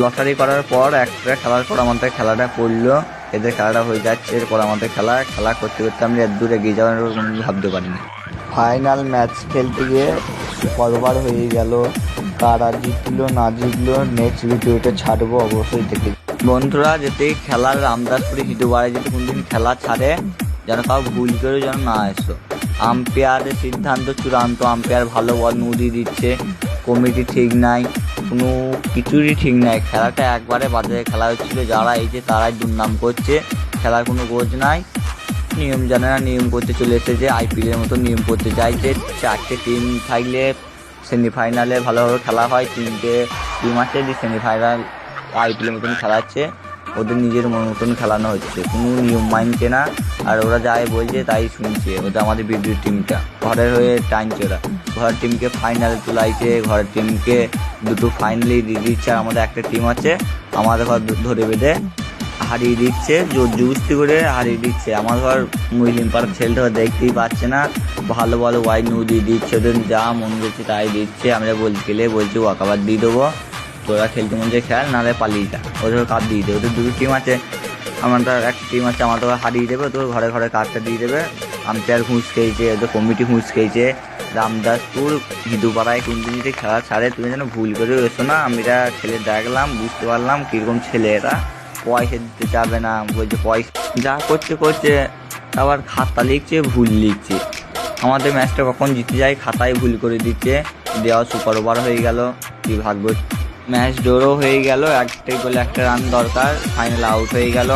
Lottery করার পর একটা খেলার পর আমাদের খেলাটা পড়লো, এদের খেলাটা হয়ে যাচ্ছে। এরপর আমাদের খেলা করতে করতে আমরা এত দূর এগিয়ে যাওয়ার কোনো ভাবতে পারিনি। ফাইনাল ম্যাচ খেলতে গিয়ে পরবার হয়ে গেল। কারা জিতলো না জিতলো নেক্সট ভিডিওটা ছাড়বো, অবশ্যই দেখে। বন্ধুরা যদি খেলার রামদাসপুরে হিদুবারে যদি কোনদিন খেলা ছাড়ে যেন কাউ ভুল করে যেন না এসো। আম্পায়ারের সিদ্ধান্ত চূড়ান্ত, আম্পায়ার ভালো বল নুদি দিচ্ছে, কমিটি ঠিক নাই, কোনো কিছুরই ঠিক নাই। খেলাটা একবারে বাজে খেলা হচ্ছিল, যারা এই যে তারাই দুর্নাম করছে, খেলার কোনো গোজ নাই, নিয়ম জানে না, নিয়ম করতে চলে এসেছে আইপিএলের মতো নিয়ম করতে চাইছে। 4টে টিম থাকলে সেমিফাইনালে ভালোভাবে খেলা হয়, 3টে টিম আছে যে সেমিফাইনাল আইপিএলের মতন খেলাচ্ছে, ওদের নিজের মতন খেলানো হচ্ছে, কোনো নিয়ম মানছে না। আর ওরা যাই বলছে তাই শুনছে, ওটা আমাদের বিদ্যুৎ টিমটা ঘরের হয়ে টানছে, ওরা ঘরের টিমকে ফাইনালে তুলাইছে, ঘরের টিমকে দুটো ফাইনালি দিয়ে দিচ্ছে। আর আমাদের একটা টিম আছে আমাদের ঘর ধরে বেঁধে হারিয়ে দিচ্ছে, জোর জুস্তি করে হারিয়ে দিচ্ছে। আমার ঘর মুসলিম পাড়ার ছেলেটা দেখতেই পাচ্ছে না, ভালো ভালো ওয়াইড নু দিয়ে দিচ্ছে, ওদের যা মন করছে তাই দিচ্ছে। আমরা গেলে বলছি ওয়াকাবার দিয়ে দেবো, তোরা খেলতে মন চাই খেল, নাহলে পালিয়ে যা, ওদের কাপ দিয়ে দেবে। ওদের দুটো টিম আছে, আমাদের একটা টিম আছে, আমাদের হারিয়ে দেবে, তোর ঘরে ঘরে কার্ডটা দিয়ে দেবে। আম্পায়ার ঘুষ খেয়েছে, ওদের কমিটি ঘুষ খেয়েছে। রামদাসপুর হিদুপাড়ায় কোনদিন যদি খেলা ছাড়ে তুমি যেন ভুল করে এসো না। আমরা ছেলে দেখলাম, বুঝতে পারলাম কীরকম ছেলে এরা, পয়সা দিতে যাবে না বলছে, পয়সা যা করছে আবার খাতা লিখছে, ভুল লিখছে। আমাদের ম্যাচটা কখন জিতে যায় খাতায় ভুল করে দিচ্ছে, দেওয়া সুপার ওভার হয়ে গেল, কি ভাগ্য। ম্যাচ ড্রও হয়ে গেল, একটাই বলে একটা রান দরকার, ফাইনাল আউট হয়ে গেল।